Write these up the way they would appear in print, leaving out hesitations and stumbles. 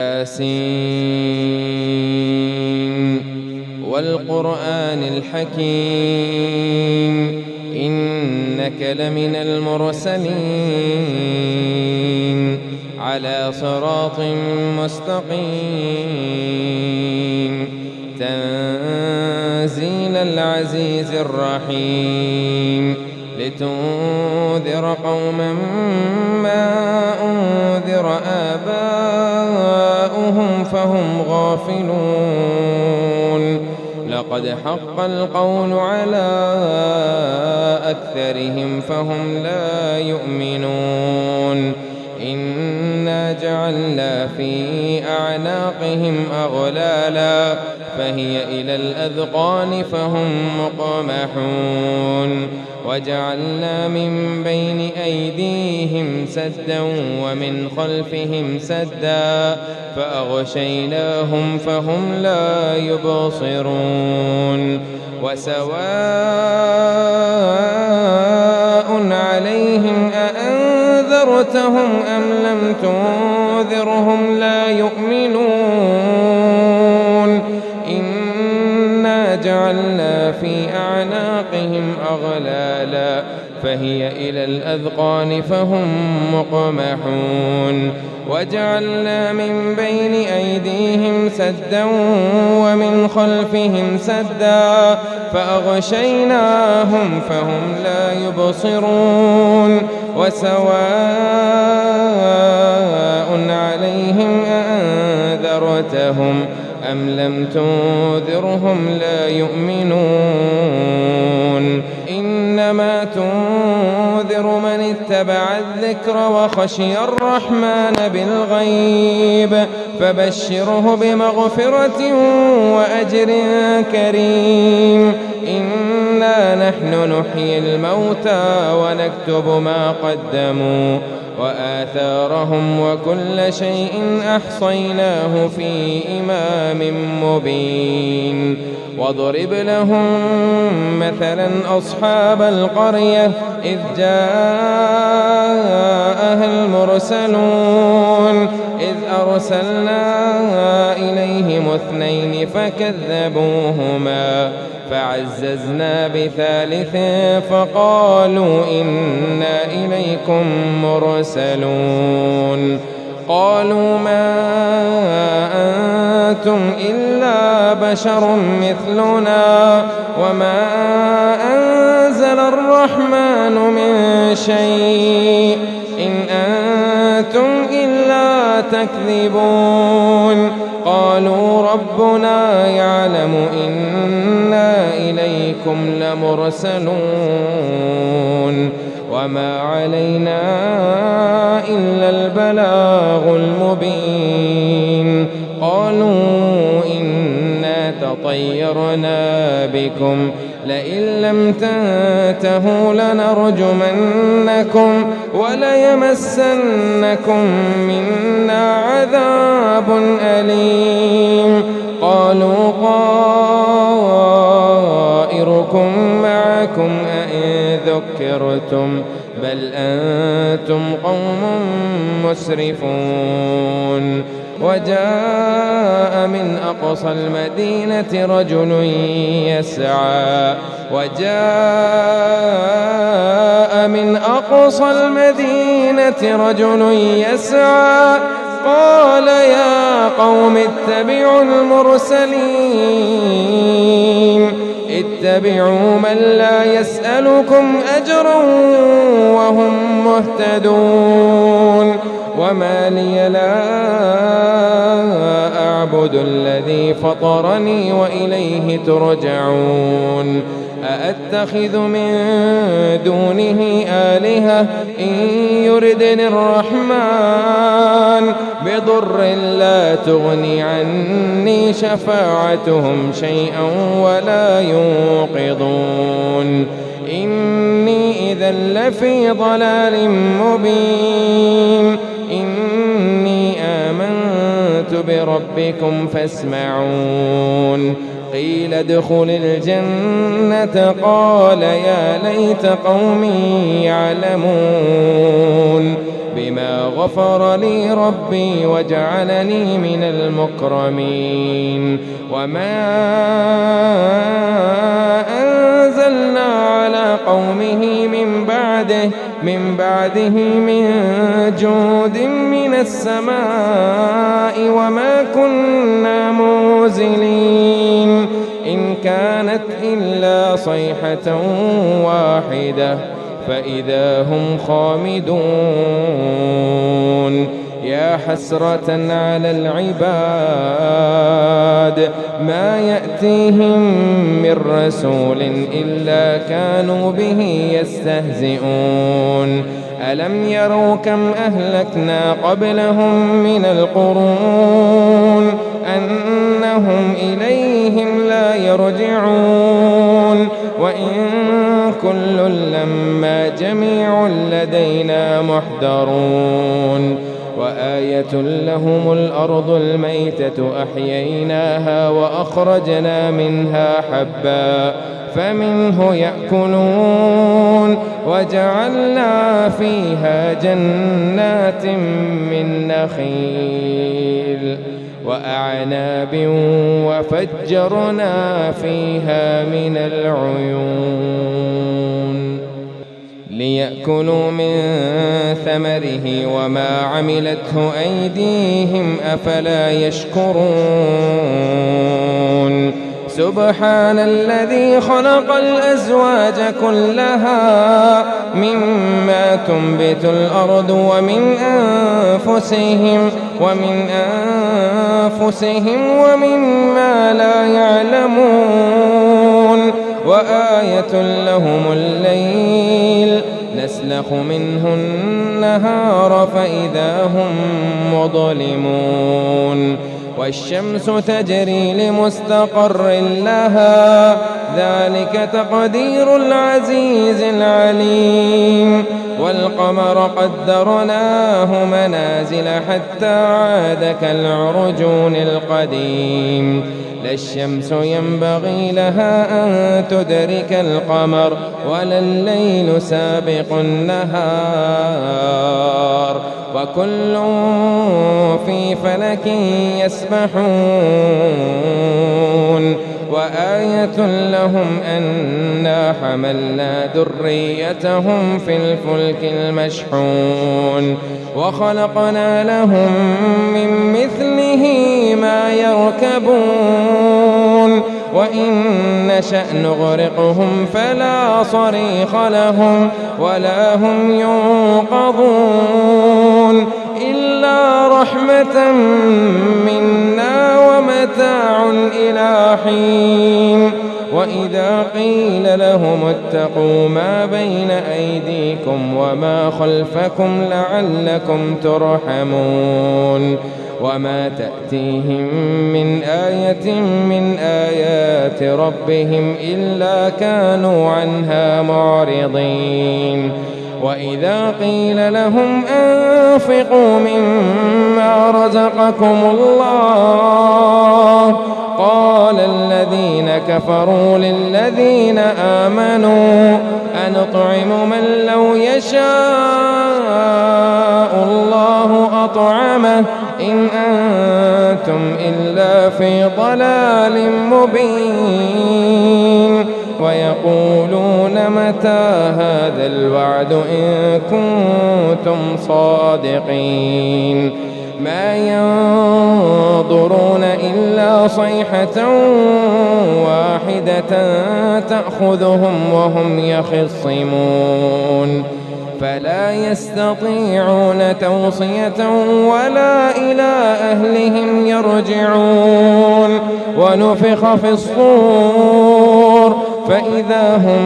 ياسين والقرآن الحكيم إنك لمن المرسلين على صراط مستقيم تنزيل العزيز الرحيم لتنذر قوما ما أنذر آباؤهم فهم غافلون لقد حق القول على أكثرهم فهم لا يؤمنون إنا جعلنا في أعناقهم أغلالا فهي إلى الأذقان فهم مقمحون وجعلنا من بين أيديهم سدا ومن خلفهم سدا فأغشيناهم فهم لا يبصرون وسواء عليهم أأنذرتهم أم لم تنذرهم لا يؤمنون إنا جعلنا في أعناقهم أغلالا فهي إلى الأذقان فهم مقمحون وجعلنا من بين أيديهم سدا ومن خلفهم سدا فأغشيناهم فهم لا يبصرون وسواء عليهم أأنذرتهم أم لم تنذرهم لا يؤمنون إنما تنذر من اتبع الذكر وخشي الرحمن بالغيب فبشره بمغفرة وأجر كريم إنا نحن نحيي الموتى ونكتب ما قدموا وآثارهم وكل شيء أحصيناه في إمام مبين واضرب لهم مثلا أصحاب القرية إذ جاءها المرسلون إذ أرسلنا إليهم اثنين فكذبوهما فعززنا بثالث فقالوا إنا إليكم مرسلون قالوا ما أنتم إلا بشر مثلنا وما أنزل الرحمن من شيء إن أنتم إلا تكذبون قالوا ربنا يعلم إنا إليكم لمرسلون وما علينا إلا البلاغ المبين قالوا إنا تطيرنا بكم لئن لم تنتهوا لنرجمنكم وليمسنكم منا عذاب أليم قالوا طائركم معكم أئن ذكرتم بل أنتم قوم مسرفون وجاء من أقصى المدينة رجل يسعى قال يا قوم اتبعوا المرسلين اتبعوا من لا يسألكم أجرا وهم مهتدون وما لي لا أعبد الذي فطرني وإليه ترجعون أأتخذ من دونه آلهة إن يردني الرحمن بضر لا تغني عني شفاعتهم شيئا ولا ينقذون إني إذا لفي ضلال مبين إني آمنت بربكم فاسمعون قيل ادخل الجنة قال يا ليت قومي يعلمون بما غفر لي ربي وجعلني من المكرمين. وما أنزلنا على قومه من بعده من جود من السماء وما كنا منزلين إن كانت إلا صيحة واحدة فإذا هم خامدون. يا حسرة على العباد ما يأتيهم من رسول إلا كانوا به يستهزئون. ألم يروا كم أهلكنا قبلهم من القرون أنهم إليهم لا يرجعون وإن كل لما جميع لدينا محضرون. وآية لهم الأرض الميتة أحييناها وأخرجنا منها حبا فمنه يأكلون وجعلنا فيها جنات من نخيل وأعناب وفجرنا فيها من العيون ليأكلوا من ثمره وما عملته أيديهم أفلا يشكرون. سبحان الذي خلق الأزواج كلها مما تنبت الأرض ومن أنفسهم ومما لا يعلمون. وآية لهم الليل نسلخ منه النهار فإذا هم مظلمون. والشمس تجري لمستقر لها ذلك تقدير العزيز العليم. والقمر قدرناه منازل حتى عاد كالعرجون القديم. لا الشمس ينبغي لها أن تدرك القمر ولا الليل سابق النهار وكل في فلك يسبحون. وآية لهم أنا حملنا ذريتهم في الفلك المشحون وخلقنا لهم من مثله ما يركبون وإن نشأ نغرقهم فلا صريخ لهم ولا هم ينقذون إلا رحمة منا ومتاع إلى حين. وإذا قيل لهم اتقوا ما بين أيديكم وما خلفكم لعلكم ترحمون. وما تأتيهم من آية من آيات ربهم إلا كانوا عنها معرضين. وإذا قيل لهم أنفقوا مما رزقكم الله قال الذين كفروا للذين آمنوا أنطعم من لو يشاء الله أطعمه إن أنتم إلا في ضلال مبين. ويقولون متى هذا الوعد إن كنتم صادقين. ما ينظرون إلا صيحة واحدة تأخذهم وهم يخصمون فلا يستطيعون توصية ولا إلى أهلهم يرجعون. ونفخ في الصور فإذا هم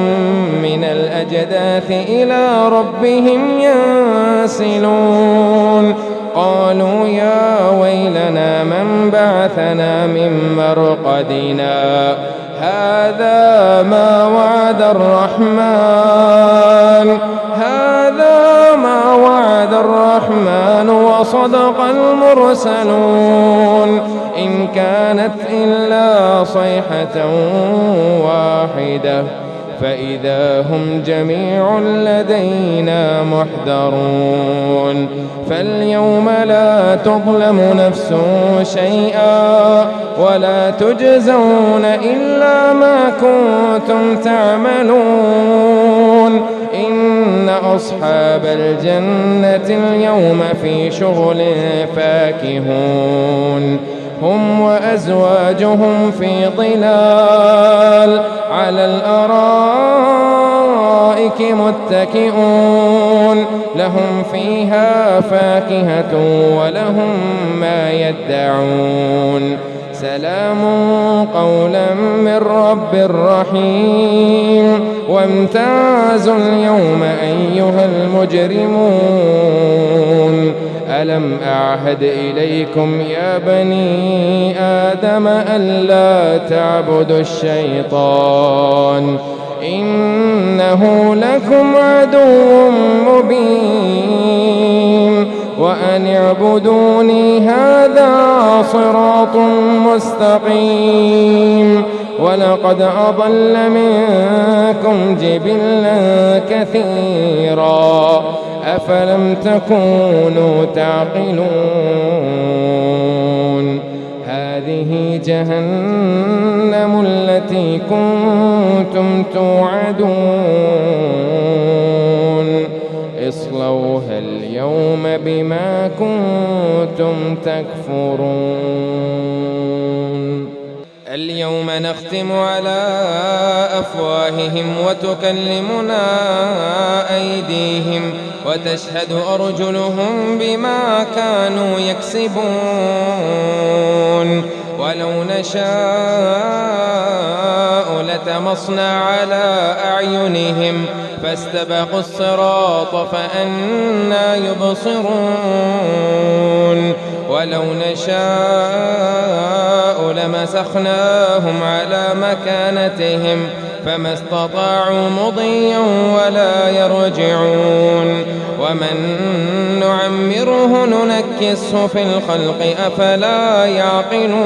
من الأجداث إلى ربهم ينسلون. قالوا يا ويلنا من بعثنا من مرقدنا هذا ما وعد الرحمن وصدق المرسلون إن كانت إلا صيحة واحدة فإذا هم جميع لدينا محضرون فاليوم لا تظلم نفس شيئا ولا تجزون إلا ما كنتم تعملون إن أصحاب الجنة اليوم في شغل فاكهون هم وأزواجهم في ظلال على الأرائك متكئون لهم فيها فاكهة ولهم ما يدعون سلام قولا من رب رحيم وامتازوا اليوم أيها المجرمون ألم أعهد إليكم يا بني آدم ألا تعبدوا الشيطان إنه لكم عدو مبين وأن اعبدوني هذا صراط مستقيم ولقد أضل منكم جبلا كثيرا أفلم تكونوا تعقلون هذه جهنم التي كنتم توعدون اصلوها اليوم بما كنتم تكفرون اليوم نختم على أفواههم وتكلمنا أيديهم وتشهد أرجلهم بما كانوا يكسبون ولو نشاء لتمصنا على أعينهم فاستبقوا الصراط فأنى يبصرون ولو نشاء لمسخناهم على مكانتهم فما استطاعوا مضيا ولا يرجعون ومن نعمره ننكسه في الخلق أفلا يعقلون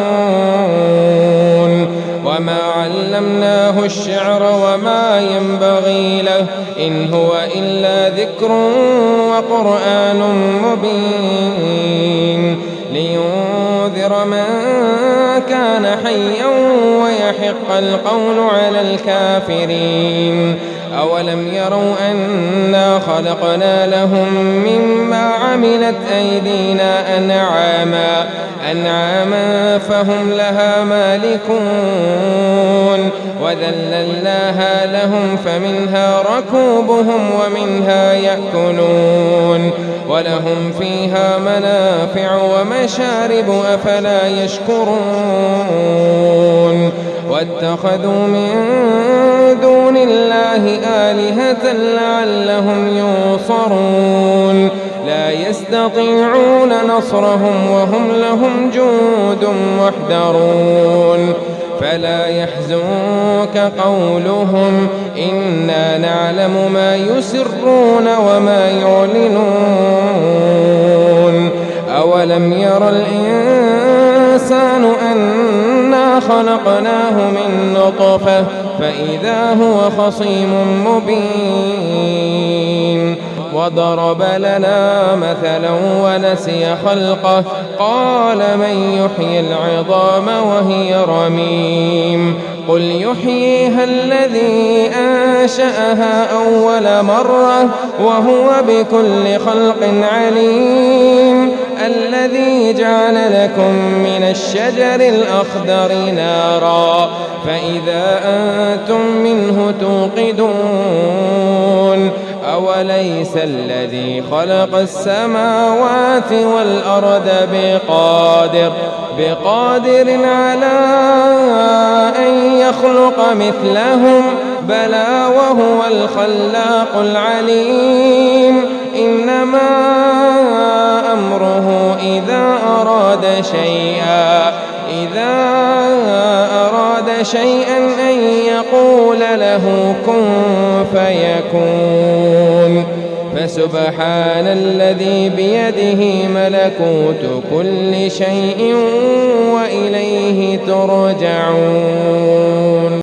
وما علمناه الشعر وما ينبغي له إن هو إلا ذكر وقرآن مبين لينذر من كان حيا ويحق القول على الكافرين أولم يروا أنا خلقنا لهم مما عملت أيدينا أنعاما فهم لها مالكون وذللناها لهم فمنها ركوبهم ومنها يأكلون ولهم فيها منافع ومشارب أفلا يشكرون واتخذوا من دون الله آلهة لعلهم ينصرون لا يستطيعون نصرهم وهم لهم جند محضرون فلا يحزنك قولهم إنا نعلم ما يسرون وما يعلنون أولم ير الإنسان أنا خلقناه من نطفة فإذا هو خصيم مبين وضرب لنا مثلا ونسي خلقه قال من يحيي العظام وهي رميم قل يحييها الذي أنشأها أول مرة وهو بكل خلق عليم الذي جعل لكم من الشجر الأخضر نارا فإذا أنتم منه توقدون أوليس الذي خلق السماوات والأرض بقادر على أن يخلق مثلهم بلى وهو الخلاق العليم إنما أمره إذا أراد شيئا أن يقول له كن فيكون فسبحان الذي بيده ملكوت كل شيء وإليه ترجعون.